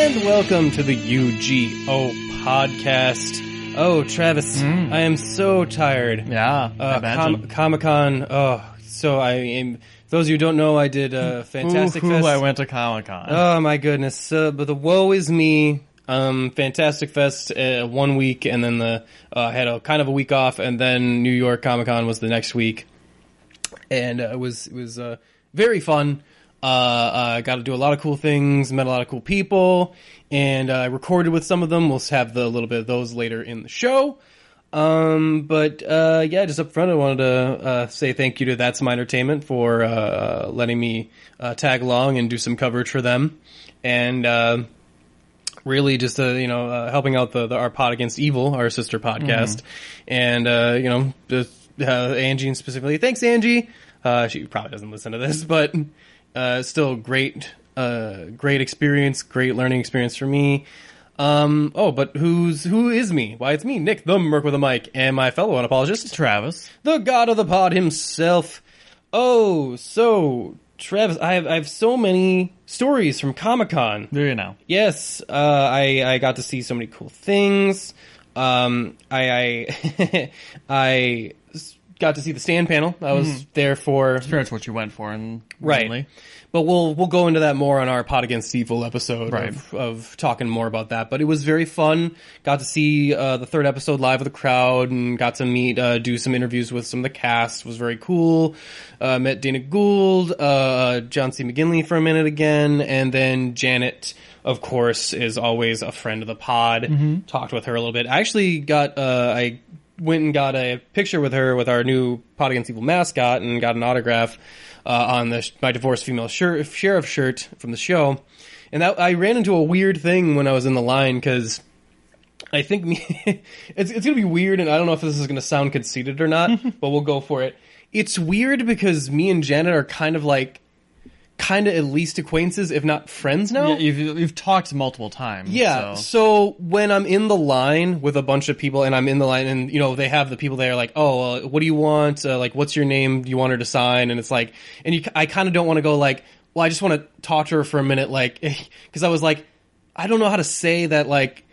Welcome to the UGO podcast. Oh, Travis, I am so tired. Yeah, I imagine. Comic-Con. Those of you who don't know, I did Fantastic Fest. I went to Comic-Con. Oh, my goodness. But the woe is me. Fantastic Fest 1 week, and then had a kind of a week off, and then New York Comic-Con was the next week. And it was very fun. Got to do a lot of cool things, met a lot of cool people, and I recorded with some of them. We'll have a little bit of those later in the show. Just up front, I wanted to say thank you to That's My Entertainment for letting me tag along and do some coverage for them, and really just helping out our Pod Against Evil, our sister podcast, and Angie specifically. Thanks, Angie. She probably doesn't listen to this, but still great experience, great learning experience for me. But who is me? Why, it's me, Nick, the Merc with a mic, and my fellow unapologist, Travis, the god of the pod himself. Oh, so Travis, I have so many stories from Comic-Con. Do you know? Yes, I got to see so many cool things. I got to see the stand panel. I was there for... That's what you went for, and right. Mainly. But we'll go into that more on our Pod Against Evil episode of talking more about that. But it was very fun. Got to see the third episode live with the crowd, and got to meet, do some interviews with some of the cast. It was very cool. Met Dana Gould, John C. McGinley for a minute again, and then Janet, of course, is always a friend of the pod. Talked with her a little bit. I actually I went and got a picture with her with our new Pod Against Evil mascot and got an autograph on my divorced female sheriff shirt from the show. And that I ran into a weird thing when I was in the line, because I think it's going to be weird, and I don't know if this is going to sound conceited or not, but we'll go for it. It's weird because me and Janet are kind of at least acquaintances, if not friends now. Yeah, you've talked multiple times. Yeah, so when I'm in the line with a bunch of people, and I'm in the line, and they have the people there like, oh, what do you want? What's your name? Do you want her to sign? And it's like, I kind of don't want to go like, well, I just want to talk to her for a minute, like, because I was like, I don't know how to say that, like,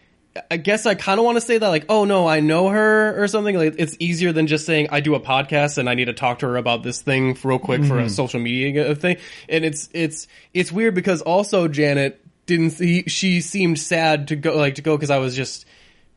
I guess I kind of want to say that, like, oh no, I know her or something. Like, it's easier than just saying I do a podcast and I need to talk to her about this thing real quick for a social media thing. And it's weird because also Janet she seemed sad to go because I was just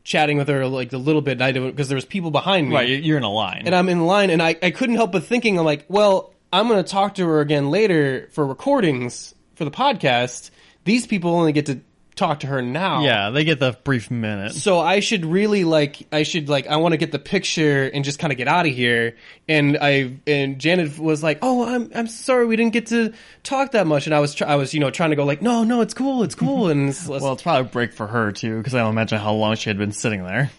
chatting with her like a little bit, and I didn't, because there was people behind me. Right, you're in a line. And I'm in line, and I couldn't help but thinking, I'm like, well, I'm going to talk to her again later for recordings for the podcast. These people only get to talk to her now. Yeah, they get the brief minute. So I should really I want to get the picture and just kind of get out of here. And Janet was like, "Oh, I'm sorry we didn't get to talk that much." And I was trying to go like, "No, it's cool." And well, it's probably a break for her too, because I don't imagine how long she had been sitting there.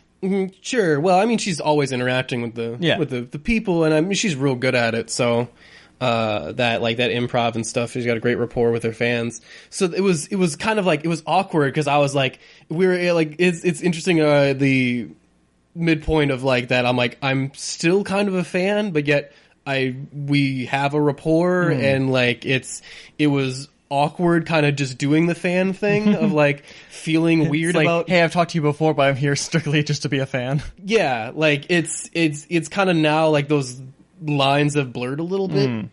Sure. Well, I mean, she's always interacting with the people, and I mean, she's real good at it. So that improv and stuff, she's got a great rapport with her fans. So it was kind of like, it was awkward because I was like, it's interesting, the midpoint of like that. I'm like, I'm still kind of a fan, but yet we have a rapport, and like it was awkward kind of just doing the fan thing of like feeling weird like, about, hey, I've talked to you before, but I'm here strictly just to be a fan. Yeah, like it's kind of now like those lines have blurred a little bit.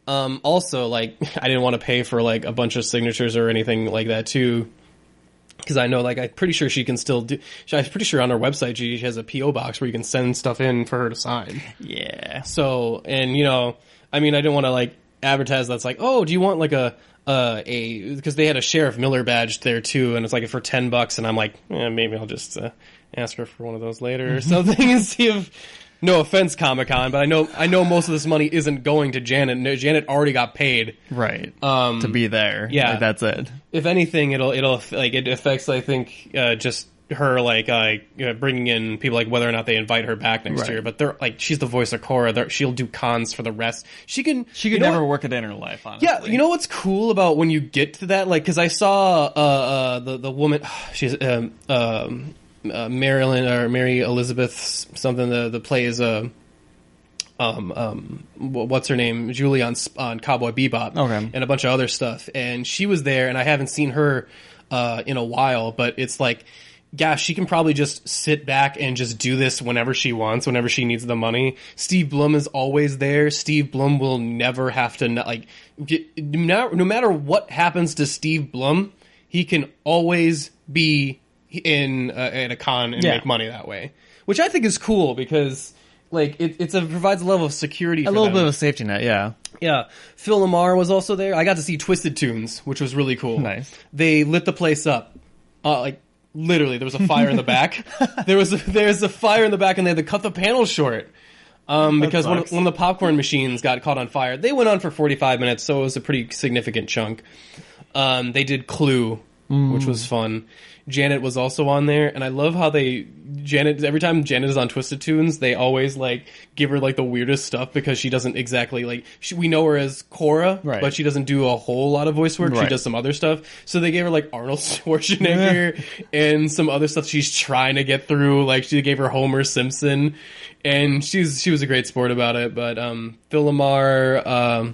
Also, like, I didn't want to pay for like a bunch of signatures or anything like that too, because I know, like, I'm pretty sure she can still do. I'm pretty sure on her website she has a PO box where you can send stuff in for her to sign. Yeah. So, and I mean, I didn't want to like advertise that's like, oh, do you want like because they had a Sheriff Miller badge there too, and it's like for $10, and I'm like, maybe I'll just ask her for one of those later or something and see if. No offense, Comic-Con, but I know most of this money isn't going to Janet. No, Janet already got paid, right? To be there, yeah. Like, that's it. If anything, it'll like, it affects, I think, just her bringing in people, like whether or not they invite her back next year. But they're like, she's the voice of Korra. She'll do cons for the rest. She could never work a day in her life. Honestly. Yeah, you know what's cool about when you get to that, like, because I saw the woman, she's Marilyn or Mary Elizabeth something, the play is what's her name, Julie on Cowboy Bebop, okay, and a bunch of other stuff, and she was there, and I haven't seen her in a while, but it's like, gosh, she can probably just sit back and just do this whenever she wants, whenever she needs the money. Steve Blum is always there. Steve Blum will never have to, like, no matter what happens to Steve Blum, he can always be at a con and make money that way, which I think is cool because, like, it provides a level of security for a little them. bit of a safety net, yeah. Yeah. Phil Lamar was also there. I got to see Twisted Tunes, which was really cool. Nice. They lit the place up. Like, literally, there was a fire in the back. There's a fire in the back, and they had to cut the panel short because one of the popcorn machines got caught on fire. They went on for 45 minutes, so it was a pretty significant chunk. They did Clue, which was fun. Janet was also on there, and I love how every time Janet is on Twisted Tunes, they always, like, give her, like, the weirdest stuff because she doesn't exactly, like, we know her as Cora, but she doesn't do a whole lot of voice work. She does some other stuff. So they gave her, like, Arnold Schwarzenegger and some other stuff she's trying to get through. Like, she gave her Homer Simpson, and she was a great sport about it. But Phil Lamar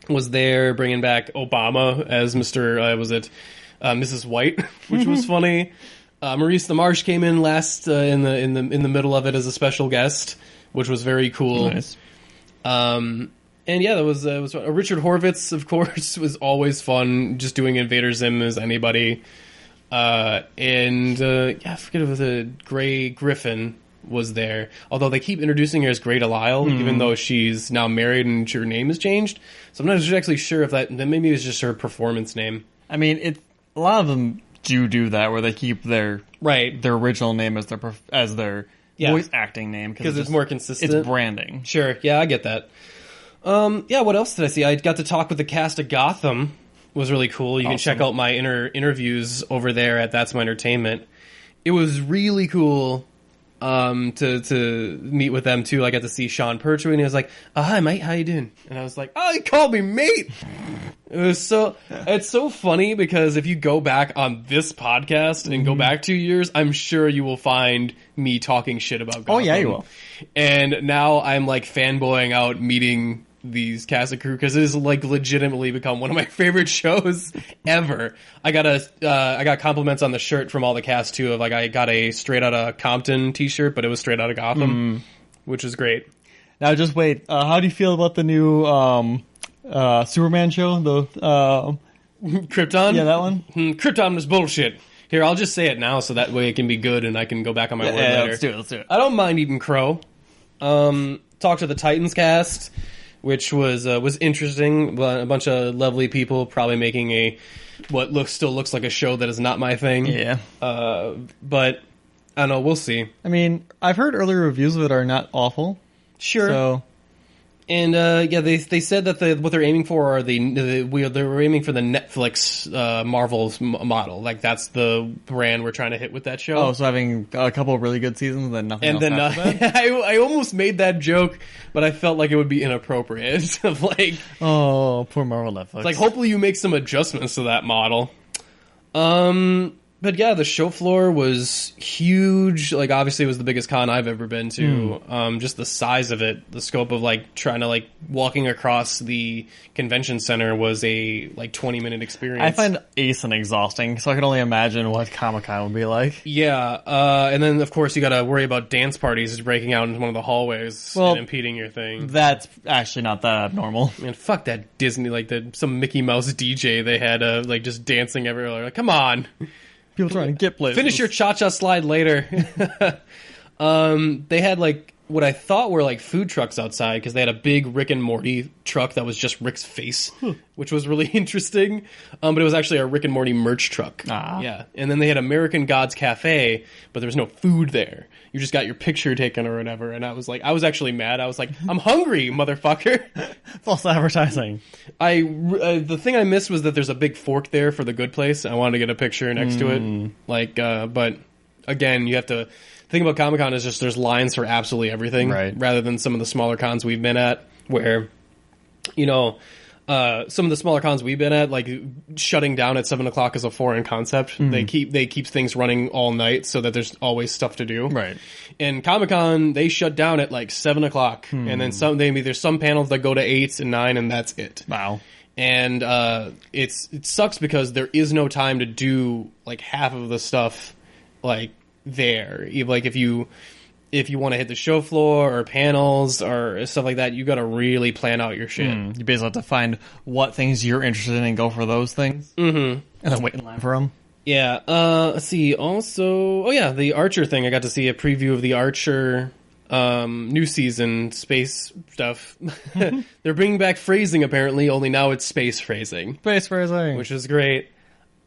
was there bringing back Obama as Mrs. White, which was funny. Maurice LaMarche came in last in the middle of it as a special guest, which was very cool. Nice. And yeah, that was Richard Horvitz, of course, was always fun, just doing Invader Zim as anybody. I forget if it was a Gray Griffin was there. Although they keep introducing her as Grey Delisle, even though she's now married and her name has changed. So I'm not actually sure if that maybe it was just her performance name. I mean, a lot of them do that, where they keep their original name as their voice acting name because it's more consistent. It's branding. Sure, yeah, I get that. What else did I see? I got to talk with the cast of Gotham. It was really cool. You can check out my interviews over there at That's My Entertainment. It was really cool to meet with them too. I got to see Sean Pertwee, and he was like, "Oh, hi mate, how you doing?" And I was like, "Oh, he called me mate." It's so funny because if you go back on this podcast and go back 2 years, I'm sure you will find me talking shit about Gotham. Oh yeah, you will. And now I'm like fanboying out meeting these cast and crew because it has like legitimately become one of my favorite shows ever. I got compliments on the shirt from all the cast too. Of like, I got a Straight Outta Compton t-shirt, but it was Straight Outta Gotham, which was great. Now just wait. How do you feel about the new Superman show? The Krypton? Yeah, that one. Krypton is bullshit. Here, I'll just say it now so that way it can be good and I can go back on my word later. Let's do it. I don't mind eating crow. Talk to the Titans cast, which was interesting. A bunch of lovely people probably making what still looks like a show that is not my thing. Yeah. But I don't know. We'll see. I mean, I've heard earlier reviews of it are not awful. Sure. So. And they said that what they're aiming for are they're aiming for the Netflix Marvel's model. Like that's the brand we're trying to hit with that show. Oh, so having a couple of really good seasons and then nothing else after that? I almost made that joke, but I felt like it would be inappropriate. Like, oh, poor Marvel Netflix. It's like, hopefully you make some adjustments to that model. But yeah, the show floor was huge. Like, obviously it was the biggest con I've ever been to. Just the size of it, the scope of like trying to like walking across the convention center was a like 20-minute experience. I find ACEN exhausting, so I can only imagine what Comic-Con would be like. Yeah, and then of course you got to worry about dance parties breaking out into one of the hallways and impeding your thing. That's actually not that abnormal. Man, fuck that Disney, like some Mickey Mouse DJ they had like just dancing everywhere. Like, come on. People trying to get places. Finish your cha-cha slide later. They had like what I thought were like food trucks outside because they had a big Rick and Morty truck that was just Rick's face, which was really interesting. But it was actually a Rick and Morty merch truck. Yeah. And then they had American Gods Cafe, but there was no food there. You just got your picture taken or whatever. And I was actually mad. I was like, I'm hungry, motherfucker. False advertising. The thing I missed was that there's a big fork there for the good place. I wanted to get a picture next to it. Like, but again, you have to think about Comic-Con is just there's lines for absolutely everything, right? Rather than some of the smaller cons we've been at where, you know, some of the smaller cons we've been at, like shutting down at 7 o'clock is a foreign concept. They keep things running all night so that there's always stuff to do. Right. And Comic-Con, they shut down at like 7 o'clock, and then there's some panels that go to 8 and 9, and that's it. Wow. And it sucks because there is no time to do like half of the stuff like there. Like if you want to hit the show floor or panels or stuff like that, you got to really plan out your shit. You basically have to find what things you're interested in and go for those things. And then wait in line for them. Yeah. Let's see. Also, the Archer thing. I got to see a preview of the Archer new season space stuff. They're bringing back phrasing apparently, only now it's space phrasing. Space phrasing. Which is great.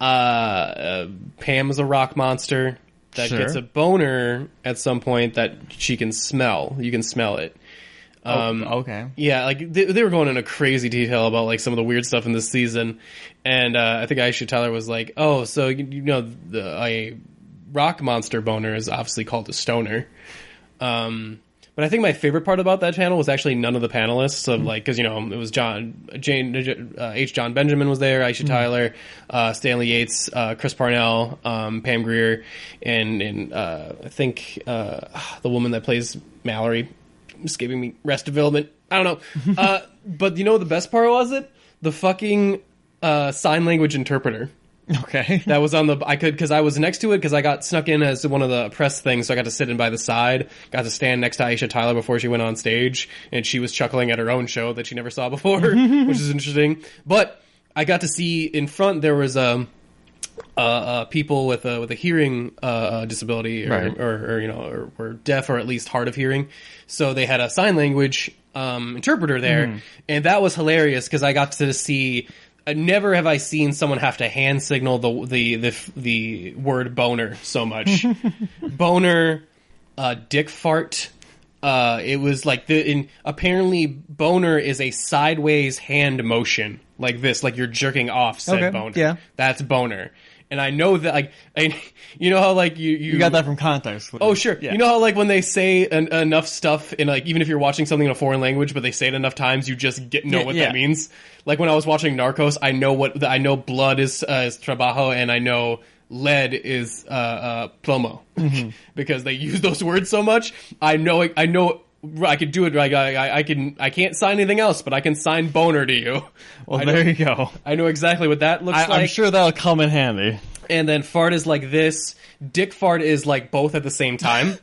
Pam is a rock monster that gets a boner at some point that she can smell. You can smell it. Okay. Yeah, like they were going into crazy detail about like some of the weird stuff in this season, and I think Aisha Tyler was like, "Oh, so you know a rock monster boner is obviously called a stoner." But I think my favorite part about that panel was actually none of the panelists of like, because, you know, it was John Benjamin was there, Aisha Tyler, Stanley Yates, Chris Parnell, Pam Grier, and I think the woman that plays Mallory, escaping me, Rest Development. I don't know. But you know what the best part was? The fucking sign language interpreter. Okay. That was on because I was next to it because I got snuck in as one of the press things, so I got to sit in by the side, got to stand next to Aisha Tyler before she went on stage, and she was chuckling at her own show that she never saw before, which is interesting. But I got to see in front there was people with a hearing disability or you know or deaf or at least hard of hearing, so they had a sign language interpreter there, and that was hilarious because I got to see. Never have I seen someone have to hand signal the word boner so much. Boner, dick fart. It was like apparently boner is a sideways hand motion like this, like you're jerking off said boner. Yeah, that's boner. And I know that, like, you know how, like, you got that from context. Oh, sure. Yeah. You know how, like, when they say enough stuff in, like, even if you're watching something in a foreign language, but they say it enough times, you just know what that means. Like, when I was watching Narcos, I know blood is trabajo, and I know lead is plomo. Because they use those words so much. I know I could do it. I can't sign anything else, but I can sign boner to you. Well, there you go. I know exactly what that looks like. I'm sure that'll come in handy. And then fart is like this. Dick fart is like both at the same time,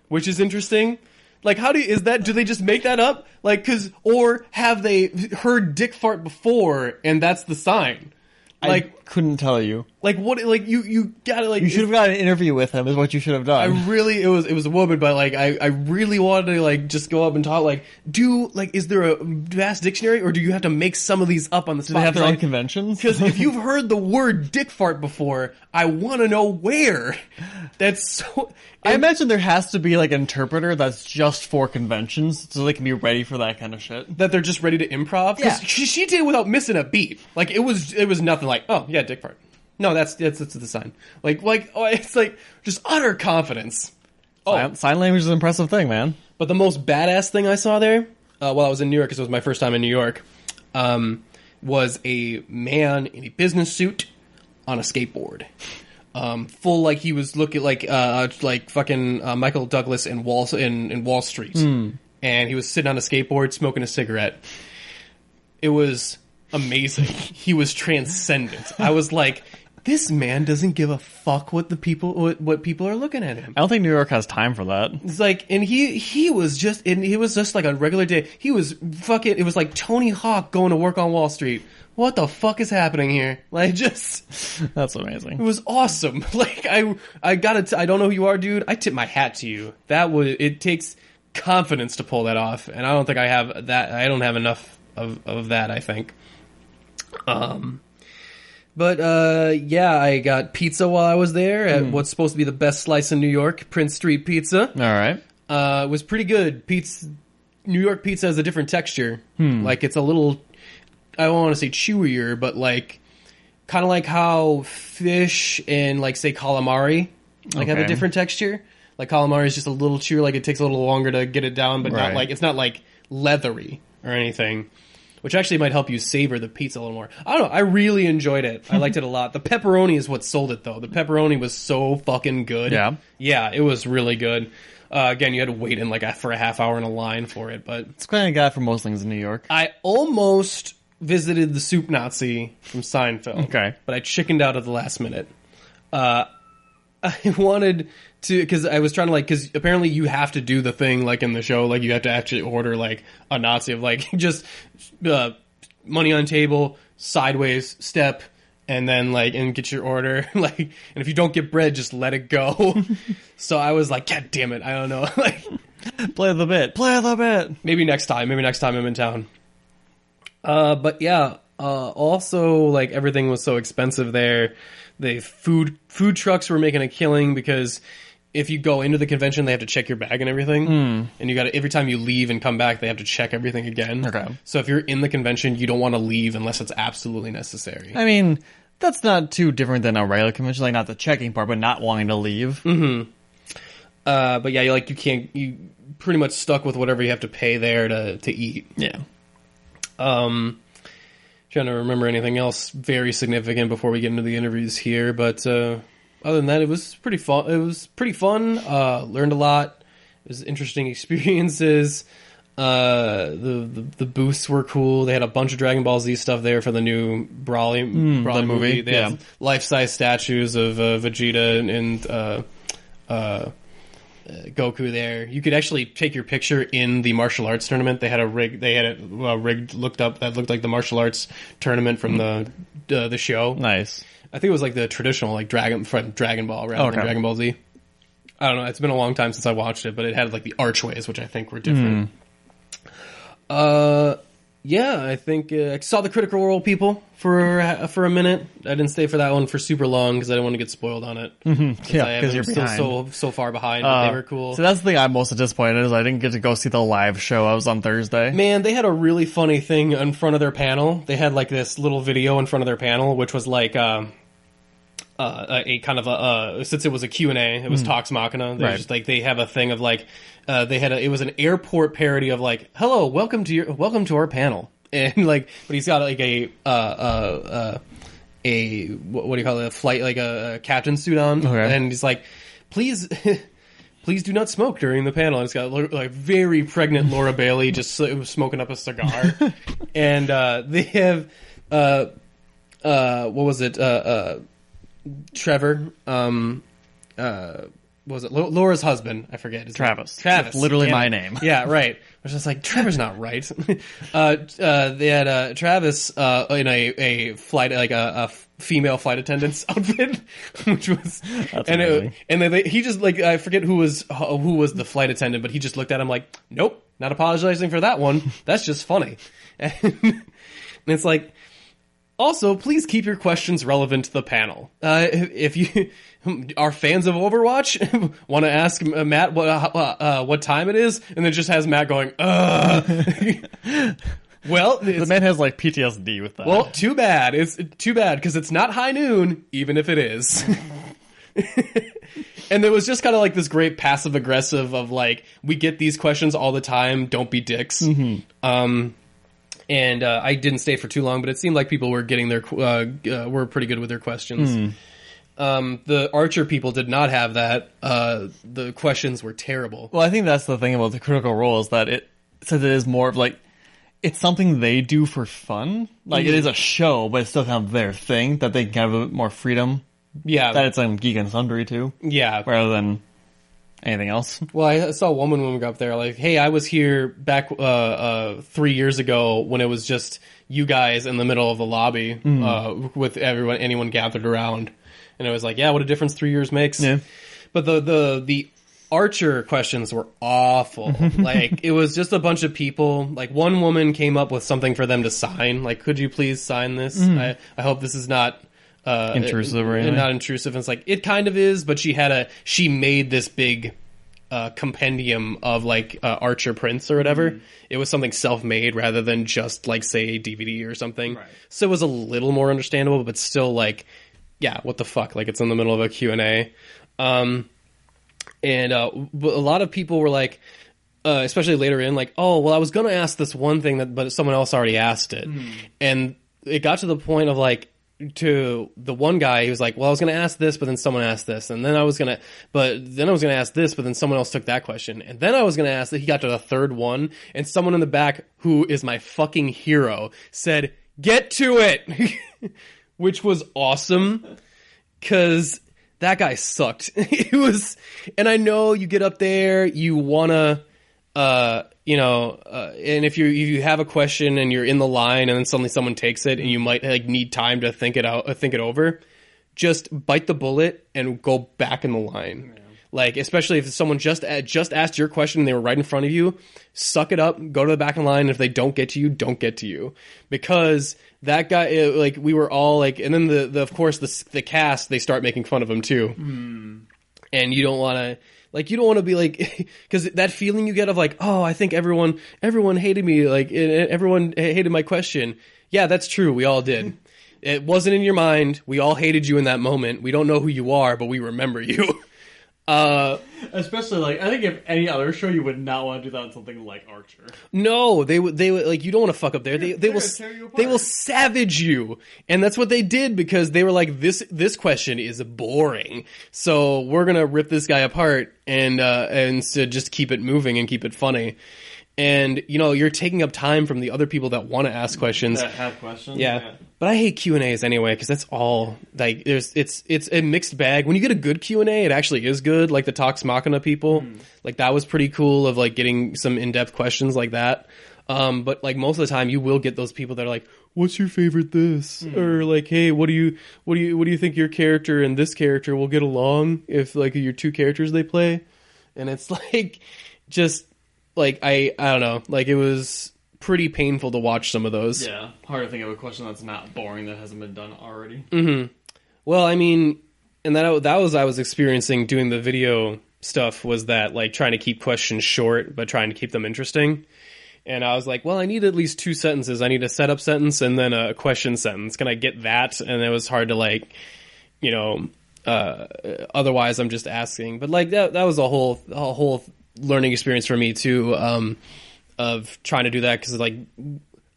which is interesting. Like, do they just make that up? Like, or have they heard dick fart before and that's the sign? Like, I couldn't tell you. Like, what, like, you gotta, like... You should have got an interview with him, is what you should have done. It was a woman, but, like, I really wanted to, like, just go up and talk, like, is there a vast dictionary, or do you have to make some of these up on the spot? Do they have their own conventions? Because if you've heard the word dick fart before, I want to know where. That's so... I imagine there has to be, like, an interpreter that's just for conventions, so they can be ready for that kind of shit. That they're just ready to improv? Because she did it without missing a beat. Like, it was nothing like, oh, yeah, dick fart. No, that's the sign. It's like, just utter confidence. Sign language is an impressive thing, man. But the most badass thing I saw there, while I was in New York, because it was my first time in New York, was a man in a business suit on a skateboard. Full like he was looking like fucking Michael Douglas in Wall Street, and he was sitting on a skateboard smoking a cigarette. It was amazing. He was transcendent. I was like, this man doesn't give a fuck what people are looking at him. I don't think New York has time for that. It's like, and he was just like a regular day. He was fucking. It was like Tony Hawk going to work on Wall Street. What the fuck is happening here? Like, just... That's amazing. It was awesome. Like, I gotta... I don't know who you are, dude. I tip my hat to you. It takes confidence to pull that off, and I don't think I have that. I don't have enough of that, I think. But I got pizza while I was there at what's supposed to be the best slice in New York, Prince Street Pizza. All right. It was pretty good. New York pizza has a different texture. Like, it's a little... I don't want to say chewier, but like kind of like how fish and like say calamari have a different texture. Like calamari is just a little chewier, like it takes a little longer to get it down, but not like it's not like leathery or anything. which actually might help you savor the pizza a little more. I don't know. I really enjoyed it. I liked it a lot. The pepperoni is what sold it, though. The pepperoni was so fucking good. Yeah? Yeah, it was really good. Again, you had to wait in for a half hour in a line for it, but... It's kind of guy for most things in New York. I almost visited the Soup Nazi from Seinfeld. Okay. But I chickened out at the last minute. I wanted to, because I was trying to because apparently you have to do the thing in the show, you have to actually order a Nazi of just money on table, sideways step, and then and get your order. And if you don't get bread, just let it go. So I was like, God damn it, I don't know. Play the bit. Maybe next time I'm in town. But yeah, also everything was so expensive there. The food trucks were making a killing because if you go into the convention, they have to check your bag and everything. And you got to, every time you leave and come back, they have to check everything again. Okay. So if you're in the convention, you don't want to leave unless it's absolutely necessary. I mean, that's not too different than a regular convention, not the checking part, but not wanting to leave. Mm-hmm. But yeah, you pretty much stuck with whatever you have to pay there to eat. Yeah. Trying to remember anything else very significant before we get into the interviews here, but other than that, it was pretty fun. Learned a lot. It was interesting experiences. The booths were cool. They had a bunch of Dragon Ball Z stuff there for the new Broly movie. They had life-size statues of Vegeta and Goku there. You could actually take your picture in the martial arts tournament. They had a rig. They had it rigged, looked up that looked like the martial arts tournament from the show. Nice. I think it was the traditional Dragon Ball rather than Dragon Ball Z. I don't know. It's been a long time since I watched it, but it had the archways, which I think were different. Yeah, I think I saw the Critical Role people for a minute. I didn't stay for that one for super long because I didn't want to get spoiled on it. Mm-hmm. Yeah, because you're still so far behind. But they were cool. So that's the thing I'm most disappointed in is I didn't get to go see the live show. I was on Thursday. Man, they had a really funny thing in front of their panel. They had this little video in front of their panel, which was a kind of since it was a Q&A, it was Talks Machina. They just they have a thing of it was an airport parody of hello, welcome to our panel. And but he's got what do you call it, a flight, a captain suit on. Okay. And he's please do not smoke during the panel. And it's got very pregnant Laura Bailey just smoking up a cigar. And they have what was it, Trevor, what was it? Laura's husband. I forget. Travis. Travis. Literally my name. Yeah, right. I was just Trevor's not right. They had Travis in a flight, a female flight attendant's outfit, which was that's amazing. He just I forget who was the flight attendant, but he just looked at him nope, not apologizing for that one. That's just funny. And it's also, please keep your questions relevant to the panel. If you are fans of Overwatch, want to ask Matt what time it is, and then just has Matt going, Well, the man has PTSD with that. Well, too bad. It's too bad because it's not high noon, even if it is. And there was just kind of this great passive aggressive of we get these questions all the time. Don't be dicks. Mm-hmm. And I didn't stay for too long, but it seemed like people were getting were pretty good with their questions. The Archer people did not have that. The questions were terrible. Well, I think that's the thing about the Critical Role is that it is more of it's something they do for fun. It is a show, but it's still kind of their thing that they can have a bit more freedom. Yeah. That it's Geek and Sundry too. Yeah. Rather than anything else. Well, I saw a woman when we got up there hey, I was here back 3 years ago when it was just you guys in the middle of the lobby with anyone gathered around. And it was yeah, what a difference 3 years makes. Yeah. But the Archer questions were awful. It was just a bunch of people. One woman came up with something for them to sign. Could you please sign this? I hope this is not intrusive or anything. Not intrusive. And it's it kind of is, but she made this big compendium of Archer prints or whatever. It was something self-made rather than just say a DVD or something. Right. So it was a little more understandable, but still yeah, what the fuck? It's in the middle of a Q&A. And a lot of people were especially later in, like, oh, well, I was going to ask this one thing, but someone else already asked it. And it got to the point of, like, to the one guy, he was like, well, I was going to ask this, but then someone asked this. And then I was going to ask this, but then someone else took that question. And then I was going to ask that. He got to the third one, and someone in the back, who is my fucking hero, said, get to it, which was awesome, because that guy sucked. It was, and I know you get up there, you want to, and if you have a question and you're in the line and then suddenly someone takes it and you might like need time to think it over, just bite the bullet and go back in the line. Yeah. Like, especially if someone just asked your question and they were right in front of you, suck it up, go to the back of the line. And if they don't get to you, don't get to you, because that guy, like, we were all like, and then of course the cast, they start making fun of him too. And you don't want to. Like, you don't want to be like, because that feeling you get of like, oh, I think everyone hated me, like, everyone hated my question. Yeah, that's true. We all did. It wasn't in your mind. We all hated you in that moment. We don't know who you are, but we remember you. Especially, like, I think if any other show, you would not want to do that on something like Archer. No, they would like, you don't want to fuck up there. They will savage you, and that's what they did, because they were like, this question is boring, so we're gonna rip this guy apart and so just keep it moving and keep it funny. And, you're taking up time from the other people that want to ask questions. That have questions. Yeah. But I hate Q&As anyway, because that's all, like, it's a mixed bag. When you get a good Q&A, it actually is good. Like the Talks Machina people. Like, that was pretty cool, of like getting some in-depth questions like that. But like most of the time you will get those people that are like, what's your favorite this? Or like, hey, what do you think your character and this character will get along if like your two characters they play? And it's like, just, like, I don't know. Like, it was pretty painful to watch some of those. Yeah, hard to think of a question that's not boring that hasn't been done already. Well, I mean, and that was I was experiencing doing the video stuff, was that, like, trying to keep questions short, but trying to keep them interesting. And I was like, well, I need at least 2 sentences. I need a setup sentence and then a question sentence. Can I get that? And it was hard to, like, otherwise I'm just asking. But, like, that was a whole learning experience for me too, of trying to do that, because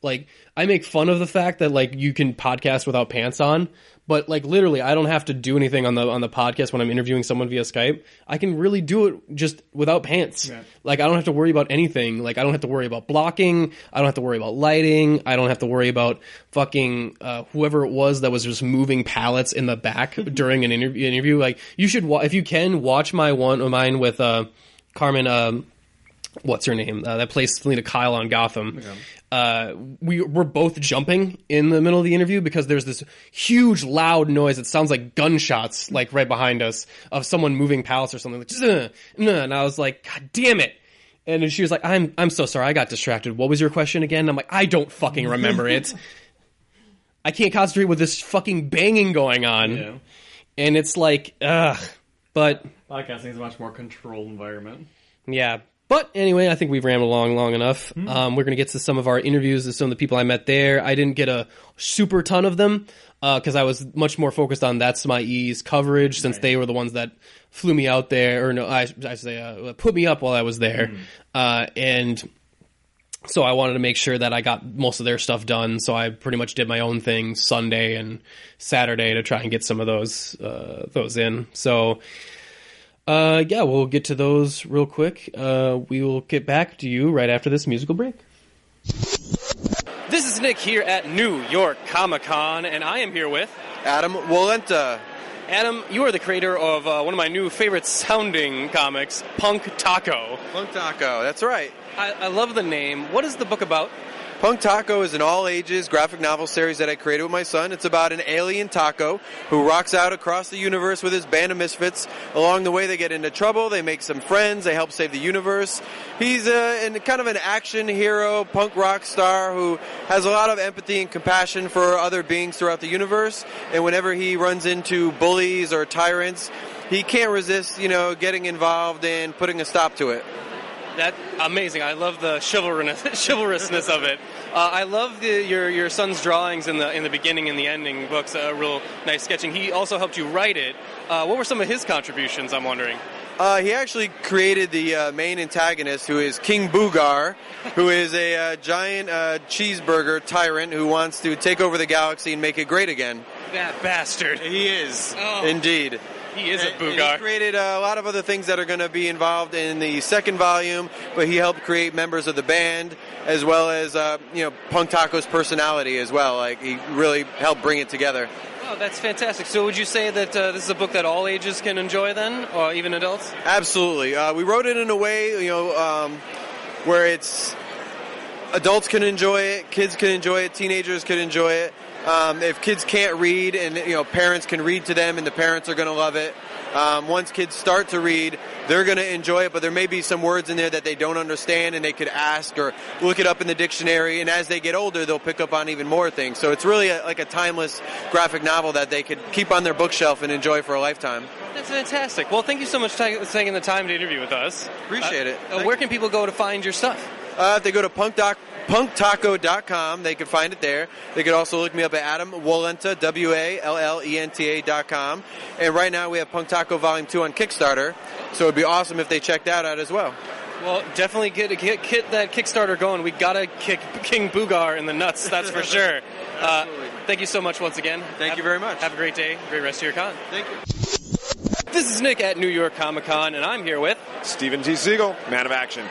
like I make fun of the fact that, like, you can podcast without pants on, but, like, literally I don't have to do anything on the podcast when I'm interviewing someone via Skype. I can really do it just without pants. Yeah. Like, I don't have to worry about anything. Like, I don't have to worry about blocking. I don't have to worry about lighting. I don't have to worry about fucking whoever it was that was just moving pallets in the back during an interview. Like, you should if you can watch mine with Carmen, what's her name? That plays Selena Kyle on Gotham. Okay. We're both jumping in the middle of the interview because there's this huge, loud noise. It sounds like gunshots, like right behind us, of someone moving pallets or something. Like, and I was like, God damn it! And she was like, I'm so sorry, I got distracted. What was your question again? And I'm like, I don't fucking remember it. I can't concentrate with this fucking banging going on. Yeah. And it's like, ugh. But podcasting is a much more controlled environment. Yeah. But anyway, I think we've rambled along long enough. We're going to get to some of our interviews with some of the people I met there. I didn't get a super ton of them because I was much more focused on That's My E's coverage, since they were the ones that flew me out there, or no, I say put me up while I was there. And so I wanted to make sure that I got most of their stuff done. So I pretty much did my own thing Sunday and Saturday to try and get some of those in. So yeah, we'll get to those real quick. We will get back to you right after this musical break. This is Nick here at New York Comic Con, and I am here with Adam Walenta. Adam, you are the creator of one of my new favorite sounding comics, Punk Taco. Punk Taco, that's right. I love the name. What is the book about? Punk Taco is an all-ages graphic novel series that I created with my son. It's about an alien taco who rocks out across the universe with his band of misfits. Along the way, they get into trouble, they make some friends, they help save the universe. He's kind of an action hero, punk rock star who has a lot of empathy and compassion for other beings throughout the universe. And whenever he runs into bullies or tyrants, he can't resist, getting involved and putting a stop to it. That's amazing. I love the chivalrousness of it. I love your son's drawings in the beginning and the ending books. Real nice sketching. He also helped you write it. What were some of his contributions, I'm wondering? He actually created the main antagonist, who is King Boogar, who is a giant cheeseburger tyrant who wants to take over the galaxy and make it great again. That bastard. He is. Oh. Indeed. He is a Boogar. And he created a lot of other things that are going to be involved in the second volume, but he helped create members of the band, as well as, Punk Taco's personality as well. Like, he really helped bring it together. Oh, that's fantastic. So would you say that this is a book that all ages can enjoy then, or even adults? Absolutely. We wrote it in a way, where it's adults can enjoy it, kids can enjoy it, teenagers can enjoy it. If kids can't read and, parents can read to them and the parents are going to love it. Once kids start to read, they're going to enjoy it, but there may be some words in there that they don't understand and they could ask or look it up in the dictionary, and as they get older, they'll pick up on even more things. So it's really like a timeless graphic novel that they could keep on their bookshelf and enjoy for a lifetime. That's fantastic. Well, thank you so much for taking the time to interview with us. Appreciate it. Where can people go to find your stuff? If they go to punktaco.com, they can find it there. They could also look me up at Adam Wallenta, WALLENTA.com. And right now we have Punk Taco Volume 2 on Kickstarter, so it would be awesome if they check that out as well. Well, definitely get that Kickstarter going. We gotta kick King Boogar in the nuts, that's for sure. Thank you so much once again. Thank you very much. Have a great day. Great rest of your con. Thank you. This is Nick at New York Comic Con, and I'm here with Stephen T. Siegel, man of action.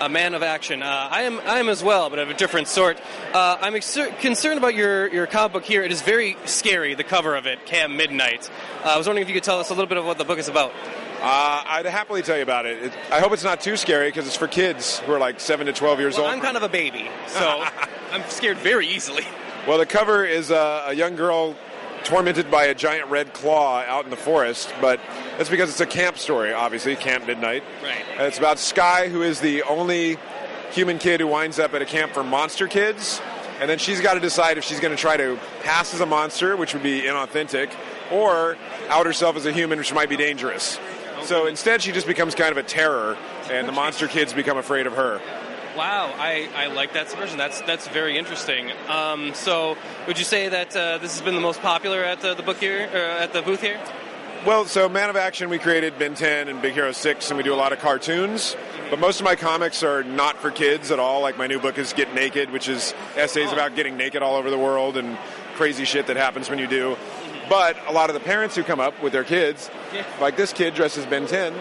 A man of action. I am as well, but of a different sort. I'm concerned about your comic book here. It is very scary, the cover of it, Camp Midnight. I was wondering if you could tell us a little bit of what the book is about. I'd happily tell you about it. I hope it's not too scary because it's for kids who are like 7 to 12 years old. I'm kind of a baby, so I'm scared very easily. Well, the cover is a young girl tormented by a giant red claw out in the forest, but that's because it's a camp story, obviously, Camp Midnight. Right. And it's about Sky, who is the only human kid who winds up at a camp for monster kids, and then she's got to decide if she's going to try to pass as a monster, which would be inauthentic, or out herself as a human, which might be dangerous. Okay. So instead she just becomes kind of a terror, and the monster kids become afraid of her. Wow, I like that subversion. That's very interesting. So, would you say that this has been the most popular at the book here, at the booth here? Well, so Man of Action, we created Ben 10 and Big Hero 6, and we do a lot of cartoons. But most of my comics are not for kids at all. Like my new book is Get Naked, which is essays about getting naked all over the world and crazy shit that happens when you do. But a lot of the parents who come up with their kids, like this kid dressed as Ben 10,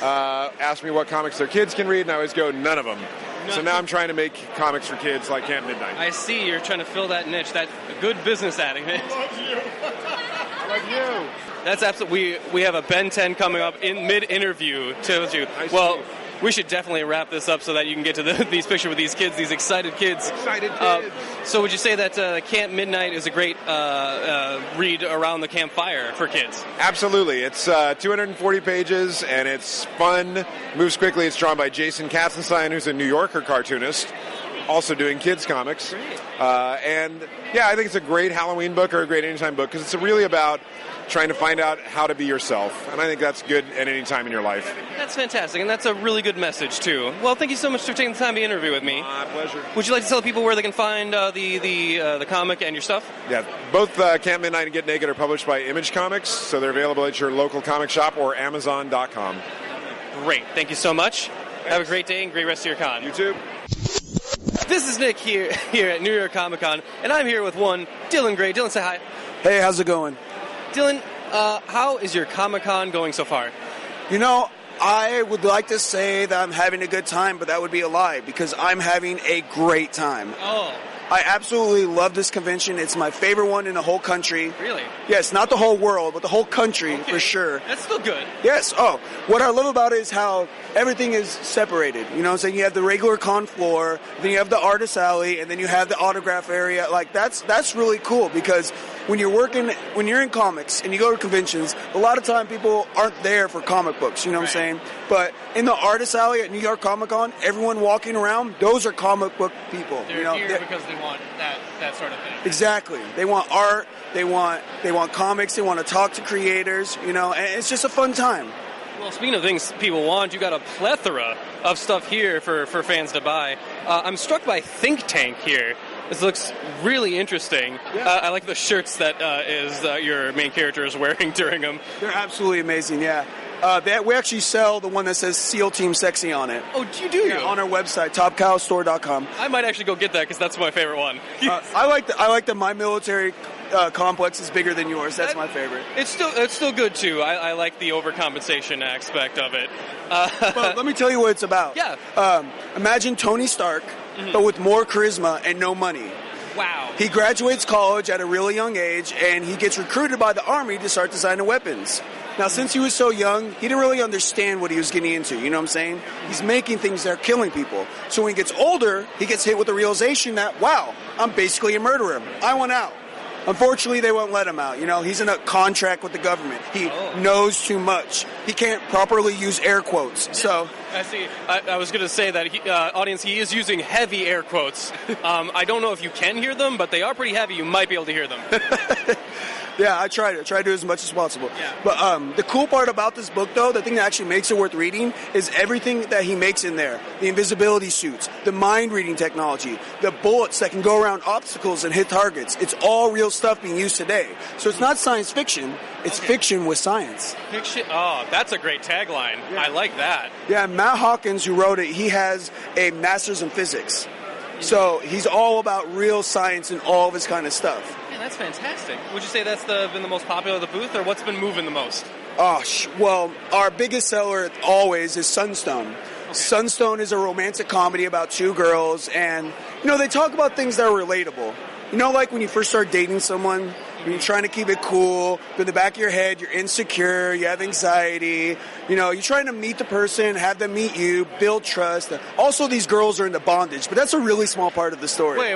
ask me what comics their kids can read, and I always go, none of them. So now I'm trying to make comics for kids like Camp Midnight. I see, you're trying to fill that niche. That's a good business adding it. I love you. I love you. That's absolutely. We have a Ben 10 coming up in mid-interview. Tells you. Well, we should definitely wrap this up so that you can get to these pictures with these kids, these excited kids. Excited kids. So would you say that Camp Midnight is a great read around the campfire for kids? Absolutely. It's 240 pages, and it's fun, moves quickly. It's drawn by Jason Katzenstein, who's a New Yorker cartoonist, also doing kids comics. And yeah, I think it's a great Halloween book or a great anytime book because it's really about trying to find out how to be yourself. And I think that's good at any time in your life. That's fantastic, and that's a really good message, too. Well, thank you so much for taking the time to interview with me. My pleasure. Would you like to tell people where they can find the comic and your stuff? Yeah, both Camp Midnight and Get Naked are published by Image Comics, so they're available at your local comic shop or Amazon.com. Great. Thank you so much. Thanks. Have a great day and great rest of your con. You too. This is Nick here at New York Comic Con, and I'm here with one Dylan Gray. Dylan, say hi. Hey, how's it going? Dylan, how is your Comic Con going so far? You know, I would like to say that I'm having a good time, but that would be a lie because I'm having a great time. Oh. I absolutely love this convention. It's my favorite one in the whole country. Really? Yes, not the whole world, but the whole country for sure. That's still good. Yes. Oh, what I love about it is how everything is separated. You know what I'm saying? You have the regular con floor, then you have the artist alley, and then you have the autograph area. Like, that's really cool because when you're in comics and you go to conventions, a lot of time people aren't there for comic books, you know what I'm saying? But in the artist alley at New York Comic Con, everyone walking around, those are comic book people. They're here because they want that sort of thing. Exactly. They want art, they want comics, they want to talk to creators, you know, and it's just a fun time. Well, speaking of things people want, you got a plethora of stuff here for fans to buy. I'm struck by Think Tank here. This looks really interesting. Yeah. I like the shirts that your main character is wearing during them. They're absolutely amazing, yeah. We actually sell the one that says SEAL Team Sexy on it. Oh, you do? Yeah, on our website, topcowstore.com. I might actually go get that because that's my favorite one. I like that my military complex is bigger than yours. That's my favorite. It's still good too. I like the overcompensation aspect of it. But let me tell you what it's about. Yeah. Imagine Tony Stark, but with more charisma and no money. Wow. He graduates college at a really young age, and he gets recruited by the Army to start designing weapons. Now, since he was so young, he didn't really understand what he was getting into, you know what I'm saying? He's making things that are killing people. So when he gets older, he gets hit with the realization that, wow, I'm basically a murderer. I want out. Unfortunately, they won't let him out. You know, he's in a contract with the government. He knows too much. He can't properly use air quotes. So I see. I was going to say that, audience, he is using heavy air quotes. I don't know if you can hear them, but they are pretty heavy. You might be able to hear them. Yeah, I try to do as much as possible. Yeah. But the cool part about this book, though, the thing that actually makes it worth reading, is everything that he makes in there. The invisibility suits, the mind-reading technology, the bullets that can go around obstacles and hit targets. It's all real stuff being used today. So it's not science fiction. It's fiction with science. Fiction? Oh, that's a great tagline. Yeah. I like that. Yeah, Matt Hawkins, who wrote it, he has a master's in physics. So he's all about real science and all of his kind of stuff. Yeah, that's fantastic. Would you say that's been the most popular of the booth, or what's been moving the most? Well, our biggest seller always is Sunstone. Okay. Sunstone is a romantic comedy about two girls, and, you know, they talk about things that are relatable. You know, like when you first start dating someone, you're trying to keep it cool, but in the back of your head, you're insecure, you have anxiety, you know, you're trying to meet the person, have them meet you, build trust. Also, these girls are into bondage, but that's a really small part of the story. Wait.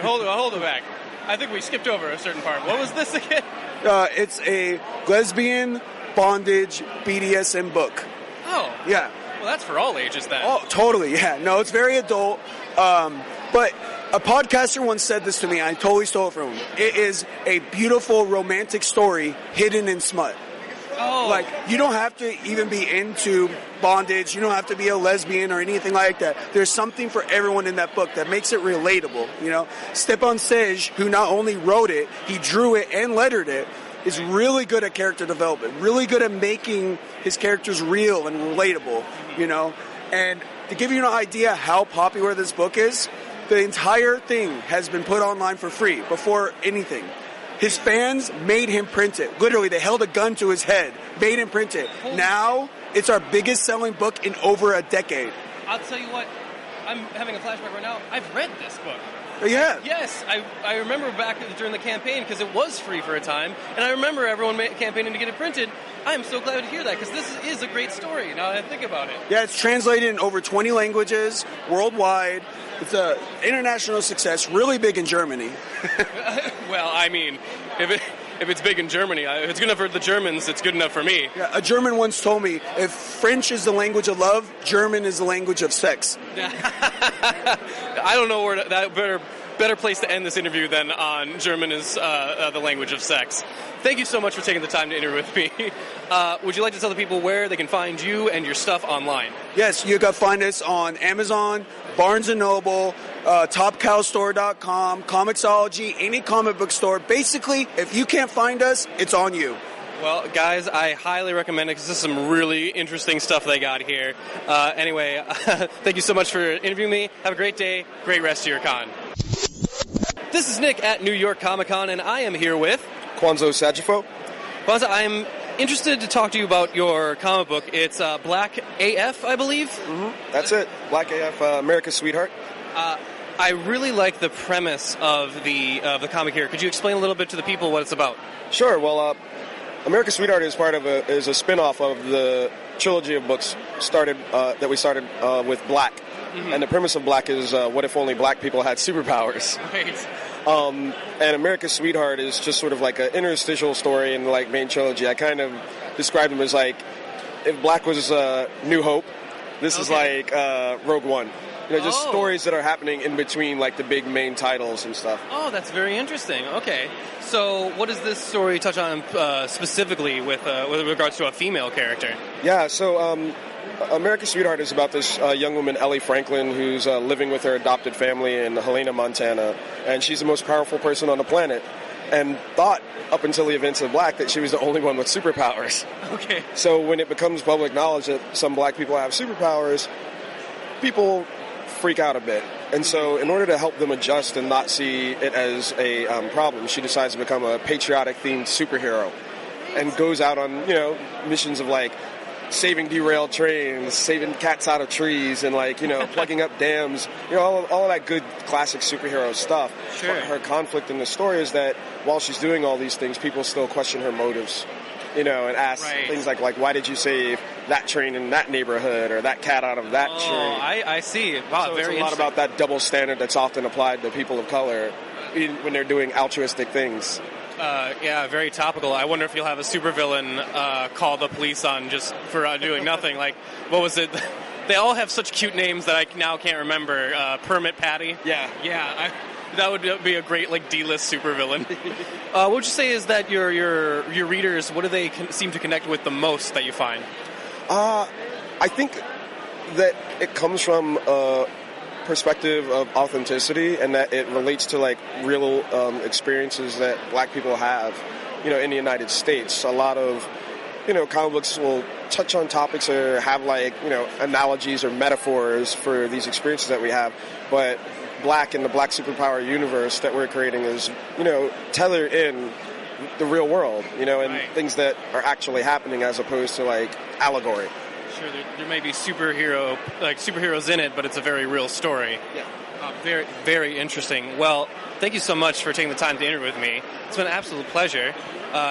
Hold it back. I think we skipped over a certain part. What was this again? It's a lesbian bondage BDSM book. Oh. Yeah. Well, that's for all ages then. Oh, totally, yeah. No, it's very adult, but a podcaster once said this to me. I totally stole it from him. It is a beautiful romantic story hidden in smut. Oh. Like, you don't have to even be into bondage. You don't have to be a lesbian or anything like that. There's something for everyone in that book that makes it relatable, you know? Stepan Sej, who not only wrote it, he drew it and lettered it, is really good at character development, really good at making his characters real and relatable, you know? And to give you an idea how popular this book is, the entire thing has been put online for free before anything. His fans made him print it. Literally, they held a gun to his head, made him print it. Now, it's our biggest selling book in over a decade. I'll tell you what, I'm having a flashback right now. I've read this book. Yeah. Yes, I remember back during the campaign because it was free for a time, and I remember everyone campaigning to get it printed. I am so glad to hear that because this is a great story now that I think about it. Yeah, it's translated in over 20 languages worldwide. It's an international success, really big in Germany. Well, I mean, if it's big in Germany, if it's good enough for the Germans, it's good enough for me. Yeah, a German once told me, if French is the language of love, German is the language of sex. I don't know where that better place to end this interview than on German is the language of sex. Thank you so much for taking the time to interview with me. Would you like to tell the people where they can find you and your stuff online? Yes, you can find us on Amazon, Barnes & Noble, topcowstore.com, Comixology, any comic book store. Basically, if you can't find us, it's on you. Well, guys, I highly recommend it because this is some really interesting stuff they got here. Anyway, thank you so much for interviewing me. Have a great day. Great rest of your con. This is Nick at New York Comic Con, and I am here with Kwanzo Sajifo. Kwanzo, I'm interested to talk to you about your comic book. It's Black AF, I believe? Mm-hmm. That's it. Black AF, America's Sweetheart. I really like the premise of the comic here. Could you explain a little bit to the people what it's about? Sure. Well, America's Sweetheart is is a spin-off of the trilogy of books that we started with Black. Mm-hmm. And the premise of Black is what if only black people had superpowers? Right. And America's Sweetheart is just sort of like an interstitial story in the main trilogy. I kind of described them as like if Black was New Hope, this is like Rogue One. You know, just stories that are happening in between the big main titles and stuff. Oh, that's very interesting. Okay. So what does this story touch on specifically with regards to a female character? Yeah, so America's Sweetheart is about this young woman, Ellie Franklin, who's living with her adopted family in Helena, Montana. And she's the most powerful person on the planet. and thought up until the events of Black that she was the only one with superpowers. Okay. So when it becomes public knowledge that some Black people have superpowers, people freak out a bit. And so in order to help them adjust and not see it as a problem, she decides to become a patriotic-themed superhero and goes out on, missions of, like, saving derailed trains, saving cats out of trees, and, like, plugging up dams, all of that good classic superhero stuff. Sure. But her conflict in the story is that while she's doing all these things, people still question her motives, and ask things like, why did you save that train in that neighborhood or that cat out of that tree? Oh, I see. Wow, so very it's a lot about that double standard that's often applied to people of color when they're doing altruistic things. Yeah, very topical. I wonder if you'll have a supervillain call the police on just for doing nothing. Like, what was it? They all have such cute names that I now can't remember. Permit Patty. Yeah. That would be a great, like, D-list supervillain. What would you say is that your readers, what do they seem to connect with the most that you find? I think that it comes from a perspective of authenticity, and that it relates to, like, real experiences that Black people have, in the United States. A lot of, comic books will touch on topics or have, like, analogies or metaphors for these experiences that we have, but Black in the Black superpower universe that we're creating is, tethered in the real world, and things that are actually happening as opposed to, like, allegory. Sure, there may be superheroes in it, but it's a very real story. Yeah. Very, very interesting. Well, thank you so much for taking the time to interview with me. It's been an absolute pleasure.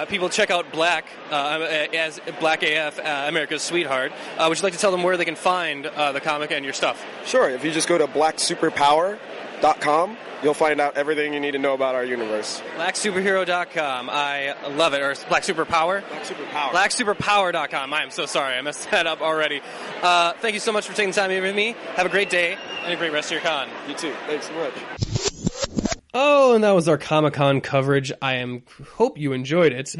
People check out Black as Black AF, America's Sweetheart. Would you like to tell them where they can find the comic and your stuff? Sure. If you just go to blacksuperpower.com, you'll find out everything you need to know about our universe. BlackSuperhero.com. I love it. Or Black Superpower? Black Superpower. BlackSuperpower.com. I am so sorry. I messed that up already. Thank you so much for taking the time to be with me. Have a great day and a great rest of your con. You too. Thanks so much. Oh, and that was our Comic-Con coverage. Hope you enjoyed it.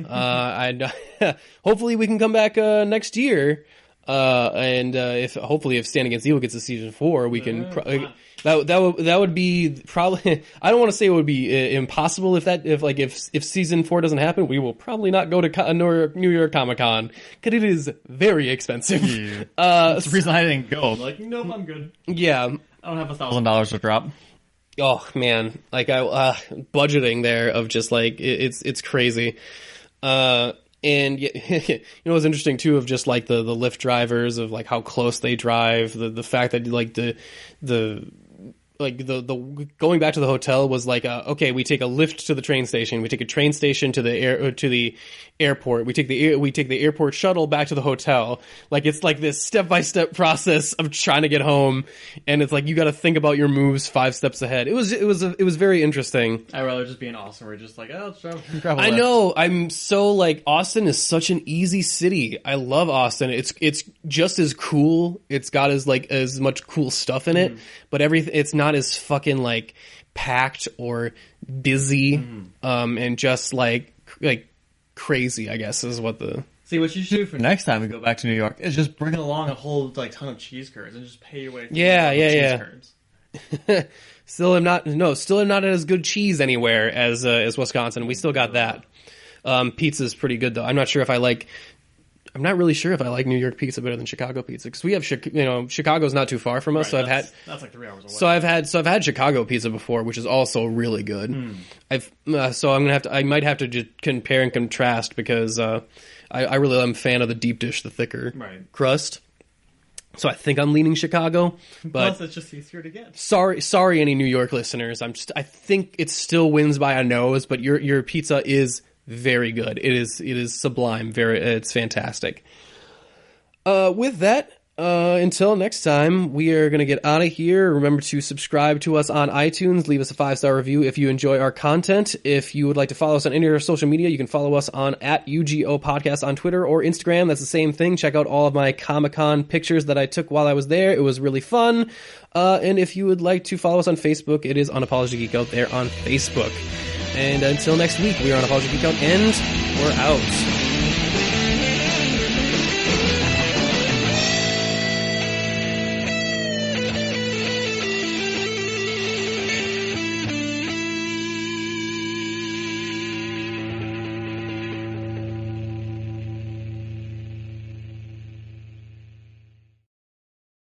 Hopefully we can come back next year. If Stand Against Evil gets a season 4, we can that would be probably. I don't want to say it would be impossible if season 4 doesn't happen. We will probably not go to New York Comic-Con because it is very expensive. Yeah. That's the reason I didn't go. I'm like, nope, I'm good. Yeah, I don't have $1,000 to drop. Oh man, like budgeting there of just like it's crazy. And what's interesting too of just like the Lyft drivers of like how close they drive, the fact that like the going back to the hotel was like okay, we take a Lyft to the train station, we take a train station to the airport, we take the airport shuttle back to the hotel. Like it's like this step-by-step process of trying to get home, and it's like you got to think about your moves 5 steps ahead. It was very interesting. I'd rather just be in Austin where you're just like, oh, let's grab a I Lyft. know. I'm so like Austin is such an easy city. I love Austin. It's just as cool. It's got as much cool stuff in it, but it's not as fucking like packed or busy and just like crazy, I guess is what the... See, what you should do for next time we go back to New York is just bring along a whole like ton of cheese curds and just pay your way through cheese curds. Still am not as good cheese anywhere as Wisconsin. We still got that. Pizza's pretty good though. I'm not really sure if I like New York pizza better than Chicago pizza because we have Chicago's not too far from us, so that's like 3 hours away. So I've had Chicago pizza before, which is also really good. I might have to just compare and contrast because I really am a fan of the deep dish, the thicker crust. So I think I'm leaning Chicago, but plus it's just easier to get. Sorry, any New York listeners. I think it still wins by a nose, but your pizza is very good. It is sublime. It's fantastic. With that, until next time, we are going to get out of here. Remember to subscribe to us on iTunes. Leave us a 5-star review if you enjoy our content. If you would like to follow us on any of our social media, you can follow us on @UGO Podcast on Twitter or Instagram. That's the same thing. Check out all of my Comic-Con pictures that I took while I was there. It was really fun. And if you would like to follow us on Facebook, it is Unapologetic Geek Out there on Facebook. And until next week, we are Unapologetic Geek Out, and we're out.